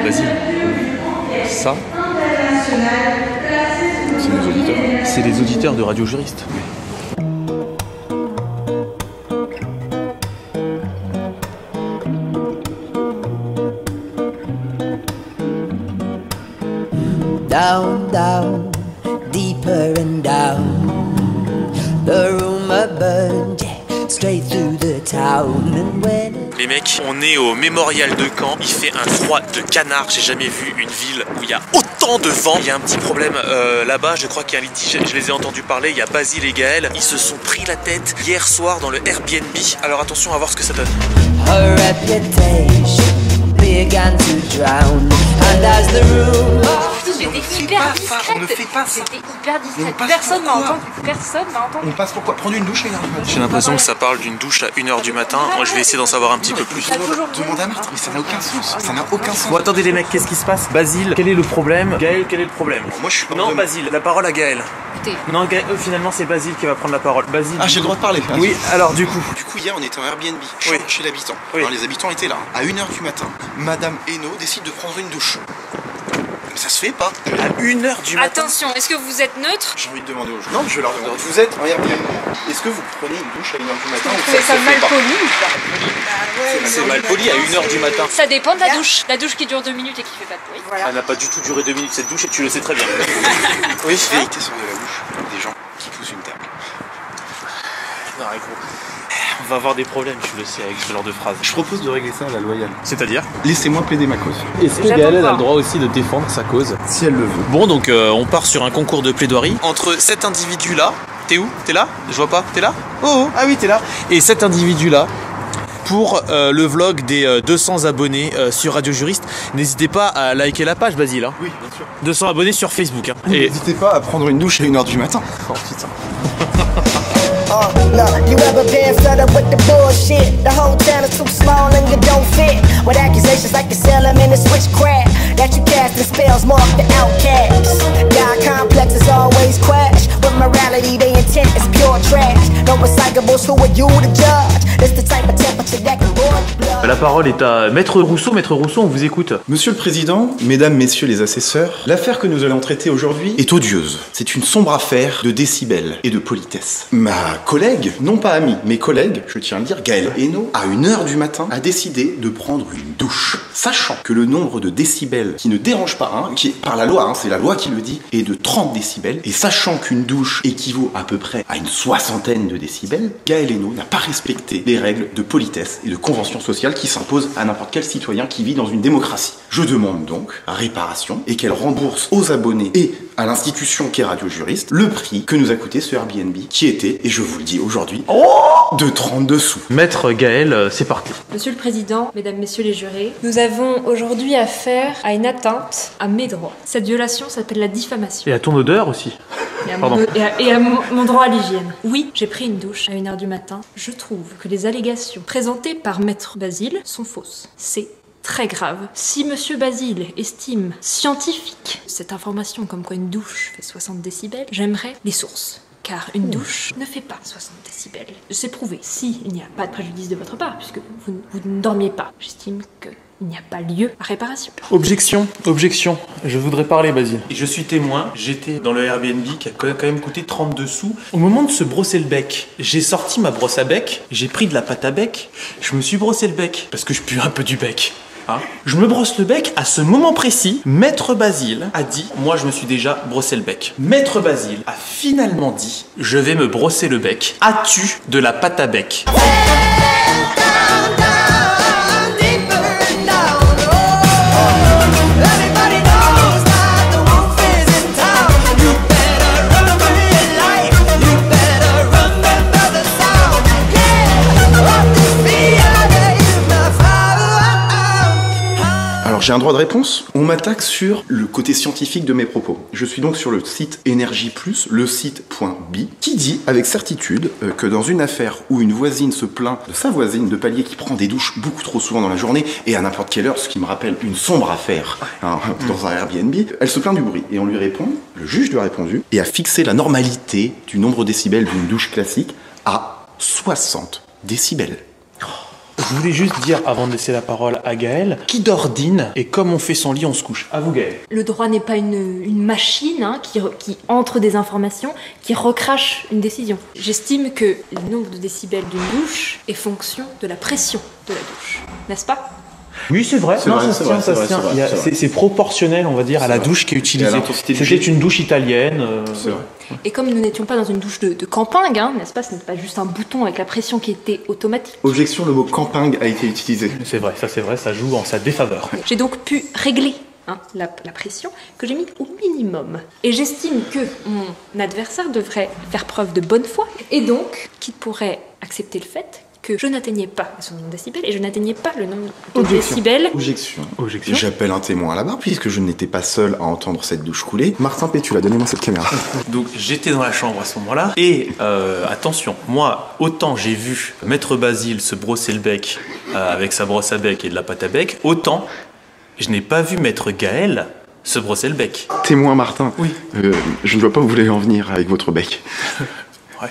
Basile, ça, c'est nos auditeurs. C'est les auditeurs de Radio Juriste. Down, down, deeper and down. The rumor burned, yeah, straight through the town. And when Les mecs, on est au mémorial de Caen, il fait un froid de canard, j'ai jamais vu une ville où il y a autant de vent. Il y a un petit problème là-bas, je crois qu'il y a un litige, je les ai entendus parler, il y a Basile et Gaël, ils se sont pris la tête hier soir dans le Airbnb. Alors attention à voir ce que ça donne. her reputation began to drown, and as the rumor. J'étais hyper discrète. On ne fait pas ça. J'étais hyper discrète. passe Personne n'a pourquoi entendu. Personne n'a entendu. On passe pourquoi? Prendre une douche et J'ai l'impression que ça parle d'une douche à 1h du matin. Moi je vais essayer d'en savoir un petit peu plus. Demande à Marthe, mais ça n'a aucun sens. Ça n'a aucun sens. Bon attendez les mecs, qu'est-ce qui se passe? Basile, quel est le problème? Gaël, quel est le problème? Moi je suis Non Basile, la parole à Gaël. Écoutez. Non Gaël, finalement c'est Basile qui va prendre la parole. Basile. Ah, j'ai le droit de parler. Oui, alors du coup. Du coup, hier, on était en Airbnb, Oui. chez l'habitant. Oui. Alors, les habitants étaient là. À 1h du matin, Madame Hainaut décide de prendre une douche. Mais ça se fait pas. À 1h du matin. Attention, est-ce que vous êtes neutre? J'ai envie de demander aux gens. Non, je vais leur demander. Vous êtes en Airbnb. Est-ce que vous prenez une douche à 1h du matin Vous ou trouvez ça ça se fait mal pas? poli ou pas? C'est mal poli à 1h du matin. Ça dépend de la douche. La douche qui dure 2 minutes et qui fait pas de bruit. Elle n'a pas du tout duré 2 minutes cette douche et tu le sais très bien. Oui, vérité sur de la bouche. Des gens qui poussent une table. Non, gros. On va avoir des problèmes, je le sais, avec ce genre de phrase. Je propose de régler ça à la loyale. C'est-à-dire? Laissez-moi plaider ma cause. Est-ce que J'attends Gaël pas. a le droit aussi de défendre sa cause? Si elle le veut. Bon, donc on part sur un concours de plaidoirie. Entre cet individu-là, t'es où? T'es là? Je vois pas, t'es là? Oh, ah oui, t'es là. Et cet individu-là, pour le vlog des 200 abonnés sur Radio Juriste, n'hésitez pas à liker la page, Basile. Hein. Oui, bien sûr. 200 abonnés sur Facebook. Hein. Et... N'hésitez pas à prendre une douche à 1h du matin. Oh putain. Look, you ever been fed up with the bullshit? The whole town is too small and you don't fit. With accusations like you sell them in the switchcraft. That you casting spells mark the outcast. God complex is always crash. With morality, they intent is pure trash. No recyclables, who are you to judge? It's the type of temperature that can boil blood. La parole est à Maître Rousseau. Maître Rousseau, on vous écoute. Monsieur le Président, Mesdames, Messieurs les assesseurs, l'affaire que nous allons traiter aujourd'hui est odieuse. C'est une sombre affaire de décibels et de politesse. Ma collègue, non pas amie, mais collègue, je tiens à le dire, Gaël Hainaut, à 1h du matin, a décidé de prendre une douche. Sachant que le nombre de décibels qui ne dérange pas, hein, qui est par la loi, hein, c'est la loi qui le dit, est de 30 décibels, et sachant qu'une douche équivaut à peu près à une soixantaine de décibels, Gaël Hainaut n'a pas respecté les règles de politesse et de convention sociale qui s'imposent à n'importe quel citoyen qui vit dans une démocratie. Je demande donc réparation et qu'elle rembourse aux abonnés et à l'institution qu'est Radio Juriste le prix que nous a coûté ce Airbnb qui était, et je vous le dis aujourd'hui, de 32 sous. Maître Gaël, c'est parti. Monsieur le Président, Mesdames, Messieurs les jurés, nous avons aujourd'hui affaire à une atteinte à mes droits. Cette violation s'appelle la diffamation. Et à ton odeur aussi. Et à, Pardon. mon droit à l'hygiène. Oui, j'ai pris une douche à 1h du matin. Je trouve que les allégations présentées par Maître Basile sont fausses. C'est très grave. Si Monsieur Basile estime scientifique cette information comme quoi une douche fait 60 décibels, j'aimerais les sources. Car une douche ne fait pas 60 décibels. C'est prouvé. Si il n'y a pas de préjudice de votre part, puisque vous ne dormiez pas, j'estime que il n'y a pas lieu à réparation. Objection, objection. Je voudrais parler, Basile. Je suis témoin. J'étais dans le Airbnb qui a quand même coûté 32 sous. Au moment de se brosser le bec, j'ai sorti ma brosse à bec, j'ai pris de la pâte à bec, je me suis brossé le bec parce que je pue un peu du bec. Hein, je me brosse le bec, à ce moment précis, Maître Basile a dit, moi je me suis déjà brossé le bec. Maître Basile a finalement dit, je vais me brosser le bec. As-tu de la pâte à bec? Alors j'ai un droit de réponse. On m'attaque sur le côté scientifique de mes propos. Je suis donc sur le site Énergie Plus, le site.bi, qui dit avec certitude que dans une affaire où une voisine se plaint de sa voisine de palier qui prend des douches beaucoup trop souvent dans la journée et à n'importe quelle heure, ce qui me rappelle une sombre affaire hein, dans un Airbnb, elle se plaint du bruit. Et on lui répond, le juge lui a répondu, et a fixé la normalité du nombre de décibels d'une douche classique à 60 décibels. Je voulais juste dire, avant de laisser la parole à Gaël, qui dordine et comme on fait son lit, on se couche. À vous, Gaël. Le droit n'est pas une machine hein, qui entre des informations, qui recrache une décision. J'estime que le nombre de décibels d'une douche est fonction de la pression de la douche. N'est-ce pas ? Oui, c'est vrai. C'est Non, vrai, ça se tient, ça se tient. C'est proportionnel, on va dire, à la douche qui est utilisée. C'était une douche italienne. C'est vrai. Et comme nous n'étions pas dans une douche de campagne, hein, n'est-ce pas ? Ce n'est pas juste un bouton avec la pression qui était automatique. Objection, le mot campagne a été utilisé. C'est vrai, ça joue en sa défaveur. J'ai donc pu régler la pression que j'ai mis au minimum. Et j'estime que mon adversaire devrait faire preuve de bonne foi et donc qu'il pourrait accepter le fait que je n'atteignais pas son nombre de décibels et je n'atteignais pas le nombre de décibels. Objection. Objection. J'appelle un témoin à la barre puisque je n'étais pas seul à entendre cette douche couler. Martin Pétula, donnez-moi cette caméra. Donc j'étais dans la chambre à ce moment-là et attention, moi autant j'ai vu Maître Basile se brosser le bec avec sa brosse à bec et de la pâte à bec, autant je n'ai pas vu Maître Gaël se brosser le bec. Témoin Martin. Oui. Je ne vois pas où vous voulez en venir avec votre bec. Ouais.